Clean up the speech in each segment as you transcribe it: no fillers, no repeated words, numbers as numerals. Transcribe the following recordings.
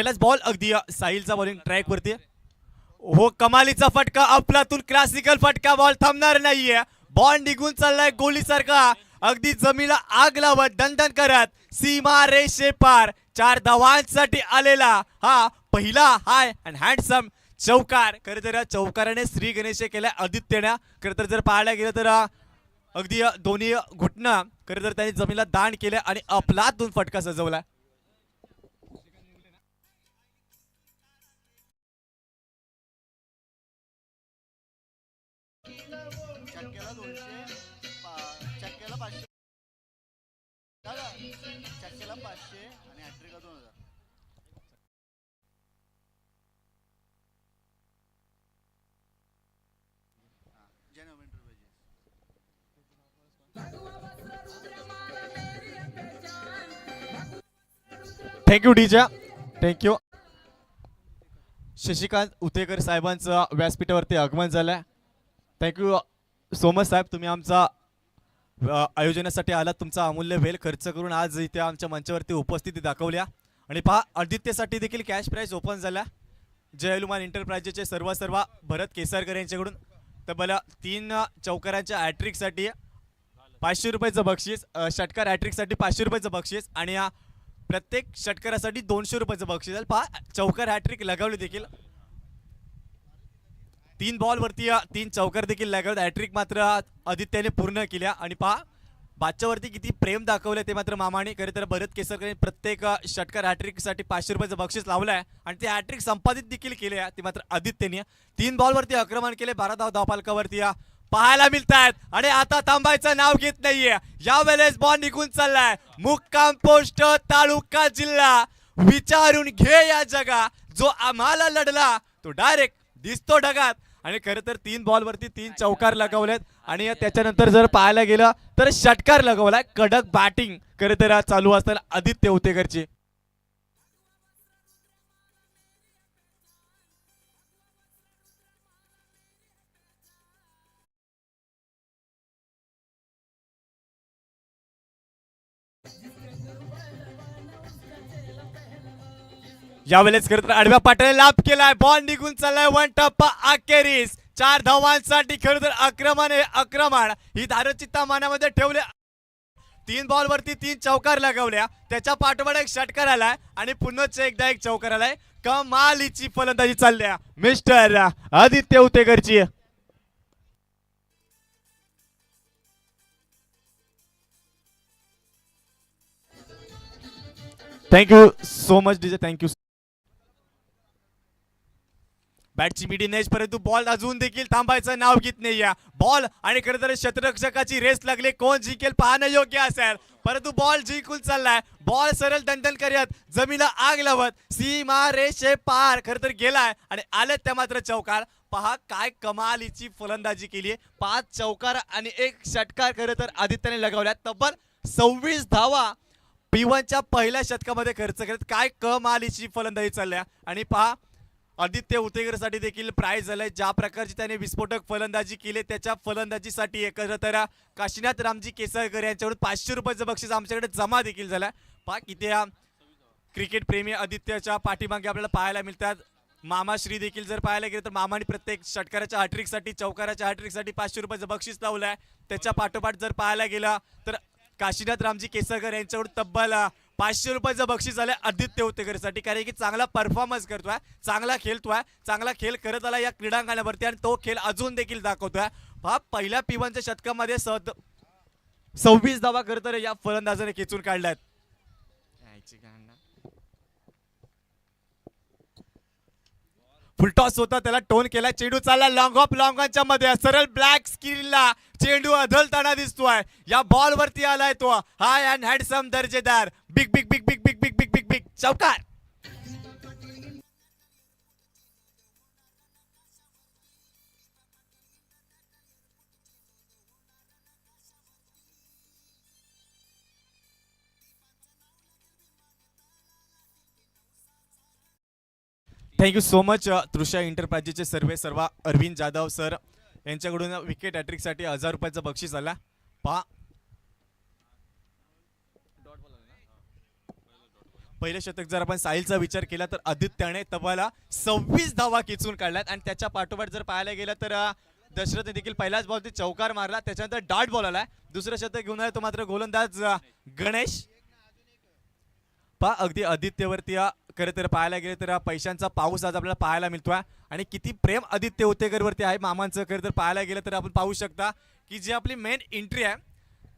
पहिलाच बॉल अगदी साहिलचा bowling track वरती हो कमालीचा फटका अफलातून क्लासिकल फटका बॉल थांबणार नाहीये बॉल निघून चाललाय गोलीसारखा अगदी जमिनीला आग लावत दणदण करत सीमा रेषे पार 4 धावांसाठी आलेला हा पहिला हाय अँड हँडसम चौकार खरं तर चौकाराने श्री गणेश केल्या आदित्यने खरं तर जर पाहायला गेलं तर अगदी दोन्ही घुटना खरं तर त्यांनी जमिनीला दान केले आणि अफलातून फटका सजवला चक्क्याला 200 चक्क्याला 500 चक्क्याला 500 आणि हॅट्रिकला 2000 थँक्यू डीजा थँक्यू शशिकांत उतेकर साहेबांचं व्यासपीठावरती आगमन झालंय थँक्यू सो मच साहेब तुम्ही आमचा आयोजनासाठी आलात तुमचा अमूल्य वेळ खर्च करून आज इथे आमच्या मंचावरती उपस्थिती दाखवल्या आणि पहा आदित्यसाठी देखील कॅश प्राइज ओपन झाला जय हनुमान एंटरप्राइजेसचे सर्व भरत केसरकर यांच्याकडून तब्बल 3 चौकारांच्या हॅट्रिकसाठी 500 रुपयाचं बक्षीस षटकार हॅट्रिकसाठी 500 रुपयाचं बक्षीस आणि प्रत्येक षटकारासाठी 200 रुपयाचं बक्षीस आहे पहा चौकार हॅट्रिक लगावली देखील 3 बॉल वरती 3 चौकार देखील लगावले हॅट्रिक मात्र आदित्यने पूर्ण केल्या आणि पहा बादच्यावरती किती प्रेम दाखवले ते मात्र मामाने खरे तर भरत केसरकर प्रत्येक षटकार हॅट्रिकसाठी 500 रुपयाचं बक्षीस लावलंय आणि ते हॅट्रिक संपादित देखील केले आहे ते मात्र आदित्यने 3 बॉल वरती आक्रमण केले 12 धावफलकावरती पाहायला मिळतात आणि आता थांबायचं नाव घेत नाहीये यावेळेस बॉल निघून चाललाय मुक्काम पोस्ट तालुका जिल्हा विचारून घे या जगा जो आम्हाला लढला तो डायरेक्ट दिसतो ढगात आणि खरं तर 3 बॉल वरती 3 चौकार लगावलेत आणि त्याच्यानंतर जर पाहायला गेलं तर षटकार लगावलाय कडक बॅटिंग खरं तर चालू असताना आदित्य उतेकरची यावेळेस खरं तर आडव्या पाट्याने लाभ केलाय बॉल निघून चाललाय 1 टप्पा अखेरीस 4 धावांसाठी खरं तर आक्रमण ही धारचित्ता मनामध्ये ठेवले 3 बॉल वरती 3 चौकार लगावल्या त्याच्या पाठोपाठ एक षटकार आलाय आणि पुन्हा एकदा एक चौकार आलाय कमालीची फलंदाजी चालल्या मिस्टर आदित्य उतेकरची thank you so much DJ thank you बॅटची मिडियम एज परंतु बॉल अजून देखील थांबायचं नाव घेत नाहीये बॉल आणि खरं तर शतरक्षकाची रेस लागली कोण जिंकेल पाहणं योग्य असेल परंतु बॉल जिंकून चाललाय बॉल सरळ दणदण करत जमिनीला आग लावत सीमा रेषे पार खरं तर गेलाय आणि आले त्या मात्र चौकार पहा काय कमालीची फलंदाजी केली 5 चौकार आणि 1 षटकार खरं तर आदित्यने लगावल्या तब्बल 26 धावा P1च्या पहिल्या शतकामध्ये खर्च करत काय कमालीची फलंदाजी चालल्या आणि पहा आदित्य उतेकरसाठी देखील प्राइज झालंय ज्या प्रकारची त्याने विस्फोटक फलंदाजी केली त्याच्या फलंदाजीसाठी खरं तर काशीनाथ रामजी केसरकर यांच्याकडून 500 रुपयाचं बक्षीस आमच्याकडे जमा देखील झालं पहा किती क्रिकेट प्रेमी आदित्यच्या पाठीमागे आपल्याला पाहायला मिळतात मामा श्री देखील जर पाहायला गेलं तर मामाने प्रत्येक षटकाराच्या हॅट्रिकसाठी चौकाराच्या हॅट्रिकसाठी 500 रुपयाचं बक्षीस लावलंय त्याच्या पाठोपाठ जर पाहायला गेलं तर काशीनाथ रामजी केसरकर यांच्याकडून तब्बल 500 रुपयाचं बक्षीस झालंय आदित्य उतेकरसाठी कारण की चांगला परफॉर्मन्स करतोय चांगला खेळतोय चांगला खेळ करत आला या क्रीडांगणावरती आणि तो खेळ अजून देखील दाखवतोय हा पहिल्या P1च्या शतकामध्ये 26 धावा खरं तर या फलंदाजाने खेचून काढल्यात फुलटॉस होता त्याला टोन केला चेंडू चालला लॉंग ऑफ लॉंगच्या मध्ये सरळ ब्लॅक स्क्रीनला चेंडू अदलताना दिसतोय या बॉल वरती आलाय तो हाय अँड हँडसम दर्जेदार big big big big big big big big big चौकार थँक्यू सो मच तृषा एंटरप्राइजेसचे सर्व अरविंद जाधव सर यांच्याकडून विकेट हॅट्रिकसाठी 1000 रुपयाचं बक्षीस आला पहा पहिलं शतक जर आपण साहिलचा विचार केला तर आदित्याने तब्बल 26 धावा खेचून काढल्यात आणि त्याच्या पाठोपाठ जर पाहायला गेलं तर दशरथने देखील पहिलाच बॉलती चौकार मारला, त्याच्यानंतर डॉट बॉल आलाय. दुसरं शतक घेऊन आला तो मात्र गोलंदाज गणेश. पहा अगदी आदित्यवरती खरं तर पाहायला गेलं तर पैशांचा पाऊस आज आपल्याला पाहायला मिळतोय आणि किती प्रेम आदित्य उतेकरवरती आहे मामांचं. खरं तर पाहायला गेलं तर आपण पाहू शकता की जी आपली मेन एंट्री आहे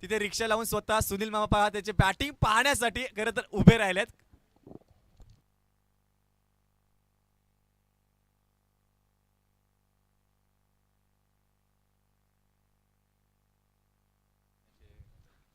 तिथे रिक्षा लावून स्वतः सुनील मामा पहा त्याची बॅटिंग पाहण्यासाठी खरं तर उभे राहिलेत.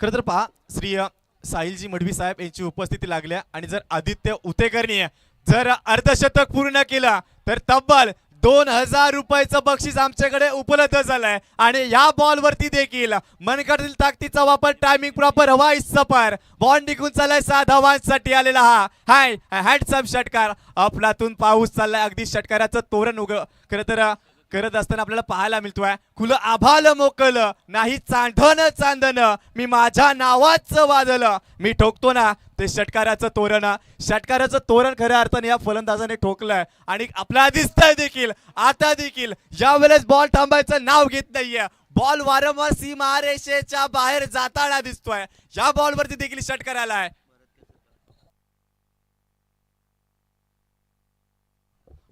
खरं तर पहा श्री साहिलजी मडवी साहेब यांची उपस्थिती लागल्या आणि जर आदित्य उतेकरनी जर अर्धशतक पूर्ण केलं तर तब्बल 2000 रुपयाचं बक्षीस आमच्याकडे उपलब्ध झालंय. आणि या बॉल वरती देखील मनगटातील ताकदीचा वापर, टायमिंग प्रॉपर हवा, सपर बॉल निघून चाललाय 6 धावांसाठी आलेला हा हाय हँडसम षटकार. आपलातून पाऊस चाललाय, अगदी षटकाराचं तोरण खरं तर करत असताना आपल्याला पाहायला मिळतोय. खुलं आभाल मोकलं नाही चांदण चांदण, मी माझ्या नावाचं वाजलं, मी ठोकतो ना ते षटकाराचं तोरण. षटकाराचं तोरण खऱ्या अर्थाने या फलंदाजाने ठोकलंय आणि आपल्याला दिसतंय देखील आता देखील यावेळेस बॉल थांबायचं नाव घेत नाहीये. बॉल वारंवार सीमारेषेच्या बाहेर जाताना दिसतोय. या बॉलवरती देखील षटकार आलाय.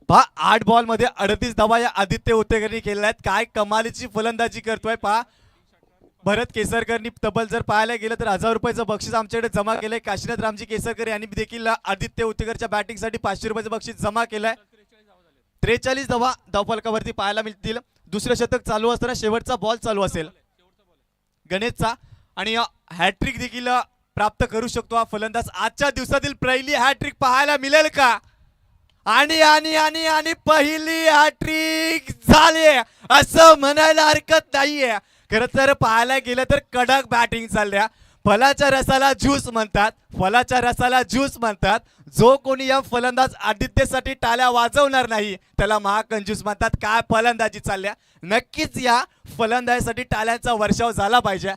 पहा 8 बॉल मध्ये 38 धावा या आदित्य उतेकरनी केलेल्या आहेत. काय कमालीची फलंदाजी करतोय पहा. भरत केसरकरनी तब्बल जर पाहायला गेलं तर 1000 रुपयाचं बक्षीस आमच्याकडे जमा केलंय. काशीनाथ रामजी केसरकर यांनी देखील आदित्य उतेकरच्या बॅटिंगसाठी 500 रुपयाचं बक्षीस जमा केलंय. 43 धावा धावफलकावरती पाहायला मिळतील. दुसरं शतक चालू असताना शेवटचा बॉल चालू असेल गणेशचा आणि हॅट्रिक देखील प्राप्त करू शकतो हा फलंदाज. आजच्या दिवसातील पहिली हॅट्रिक पाहायला मिळेल का? आणि आणि आणि आणि पहिली हॅट्रिक झाली असं म्हणायला हरकत नाहीये. खरं तर पाहायला गेलं तर कडक बॅटिंग चालल्या. फलाच्या रसाला ज्यूस म्हणतात, फलाच्या रसाला ज्यूस म्हणतात. जो कोणी या फलंदाज आदित्यसाठी टाळ्या वाजवणार नाही त्याला महाकंजूस म्हणतात. काय फलंदाजी चालल्या, नक्कीच या फलंदाजीसाठी टाळ्यांचा वर्षाव झाला पाहिजे.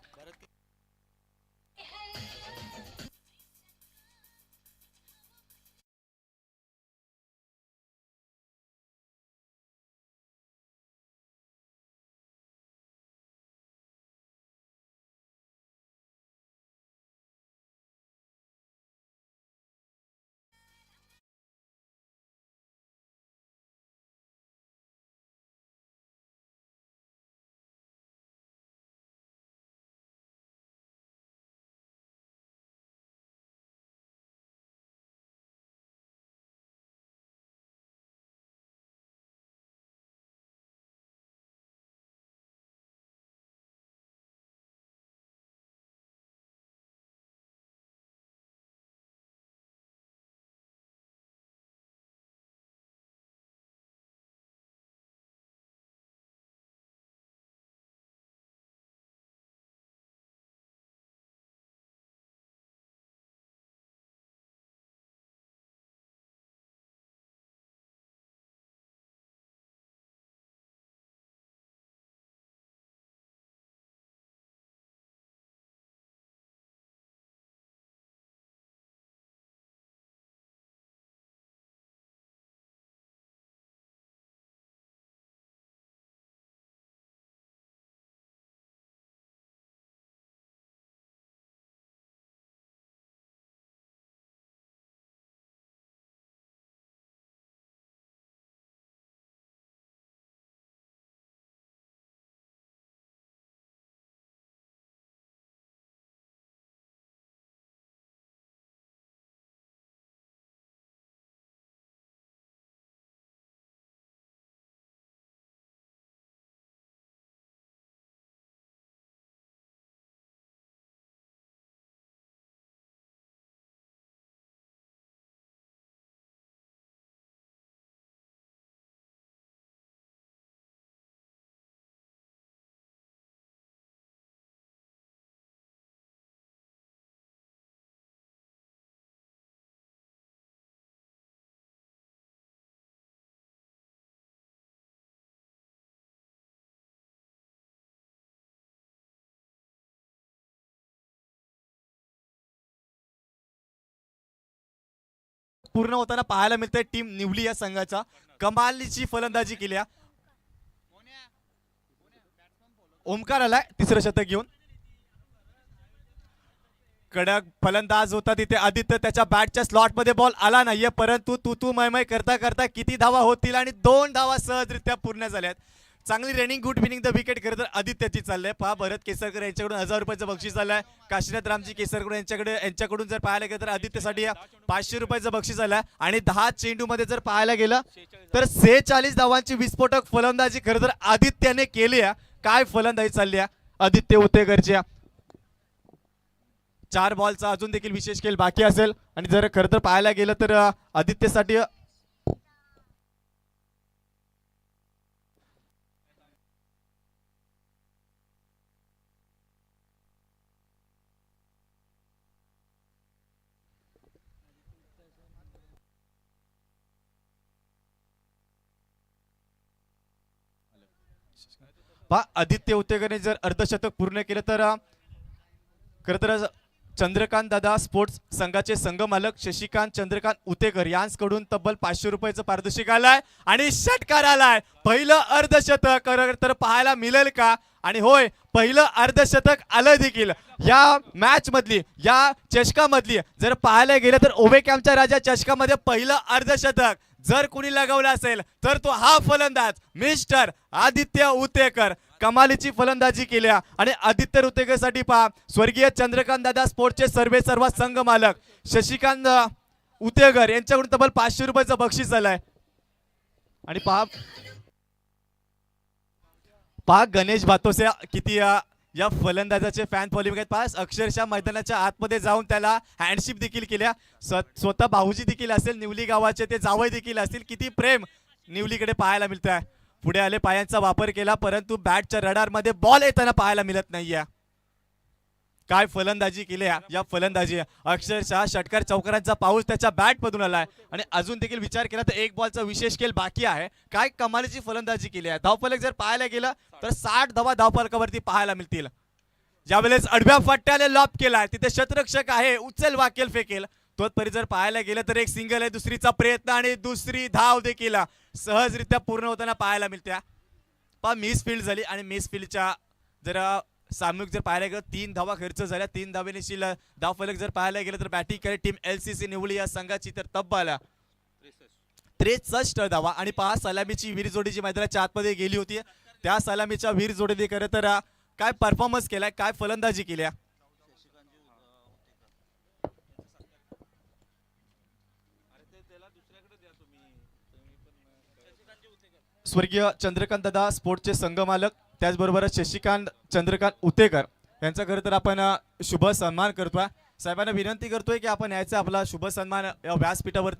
पूर्ण होताना पाहायला मिळतंय टीम निवली या संघाचा. कमालीची फलंदाजी केली. ओमकार आलाय तिसरं शतक घेऊन. कडक फलंदाज होता तिथे आदित्य, त्याच्या बॅटच्या स्लॉट मध्ये बॉल आला नाहीये, परंतु तू मय करता करता किती धावा होतील आणि 2 धावा सहजरित्या पूर्ण झाल्यात. चांगली running, good winning the wicket खरं तर आदित्यची चाललंय. पहा भरत केसरकर यांच्याकडून 1000 रुपयाचं बक्षीस आलंय. काशीनाथ रामजी केसरकर यांच्याकडून जर पाहायला गेलं तर आदित्यसाठी 500 रुपयाचं बक्षीस आलंय. आणि 10 चेंडू मध्ये जर पाहायला गेलं तर 46 धावांची विस्फोटक फलंदाजी खरं तर आदित्यने केली आहे. काय फलंदाजी चालली आहे आदित्य उतेकरची. 4 बॉलचा अजून देखील विशेष खेळ बाकी असेल आणि जर खरं तर पाहायला गेलं तर आदित्यसाठी आदित्य उतेकरने जर अर्धशतक पूर्ण केलं तर खरं तर चंद्रकांत दादा स्पोर्ट्स संघाचे संघ मालक शशिकांत चंद्रकांत उतेकर यांच्याकडून तब्बल 500 रुपयाचं पारितोषिक आलाय आणि षटकार आलाय. पहिलं अर्धशतक खरं तर पाहायला मिळेल का? आणि होय, पहिलं अर्धशतक आलं देखील या मॅच मधली, या चषकामधली. जर पाहायला गेलं तर ओव्हेकॅमच्या राजा चषकामध्ये पहिलं अर्धशतक जर कुणी लगावलं असेल तर तो हा फलंदाज मिस्टर आदित्य उतेकर. कमालीची फलंदाजी केल्या आणि आदित्य उतेकर साठी पहा स्वर्गीय चंद्रकांत दादा स्पोर्ट्सचे सर्व संघ मालक शशिकांत उतेकर यांच्याकडून तब्बल 500 रुपयाचं बक्षीस झालंय. आणि पहा गणेश भातोसे किती या फलंदाजाचे फॅन फॉलोइंग आहेत. पहा अक्षरशः मैदानाच्या आतमध्ये जाऊन त्याला हँडशिप देखील केल्या. स्वतः भाऊजी देखील असेल, निवली गावाचे ते जावई देखील असतील. किती प्रेम निवलीकडे पाहायला मिळत आहे. पुढे आले, पायांचा वापर केला, परंतु बॅटच्या रडार मध्ये बॉल येताना पाहायला मिळत नाहीये. काय फलंदाजी केली या फलंदाजी. अक्षरशः षटकार चौकारांचा पाऊस त्याच्या बॅट मधून आलाय. आणि अजून देखील विचार केला तर 1 बॉलचा विशेष खेळ बाकी आहे. काय कमालीची फलंदाजी केली आहे. धावफलक जर पाहायला गेलं तर 60 धावा धावफलकावरती पाहायला मिळतील. ज्यावेळेस आडव्या फट्ट्याने लॉप केलाय तिथे शतरक्षक आहे, उचल वाकेल फेकेल. तोपर्यंत जर पाहायला गेलं तर एक सिंगल आहे, दुसरीचा प्रयत्न आणि दुसरी धाव देखील सहजरित्या पूर्ण होताना पाहायला मिळत्या. पहा मिस फील्ड झाली आणि मिस फील्डच्या जरा सामूहिक जर पाहायला गेलं 3 धावा खर्च झाल्या. 3 धावेनिशील धावफलक जर पाहायला गेलं तर बॅटिंग करे टीम LCC निवली या संघाची तर तब्बल 63 धावा. आणि पहा सलामीची वीर जोडी जी मैदानाच्या आतमध्ये गेली होती त्या सलामीच्या वीर जोडीने खरं तर काय परफॉर्मन्स केलाय, काय फलंदाजी केली. स्वर्गीय चंद्रकांत दादा स्पोर्ट्सचे संघ मालक त्याचबरोबर शशिकांत चंद्रकांत उतेकर यांचा खरं तर आपण शुभ सन्मान करतोय. साहेबांना विनंती करतोय की आपण यायचा आपला शुभ सन्मान या व्यासपीठावरती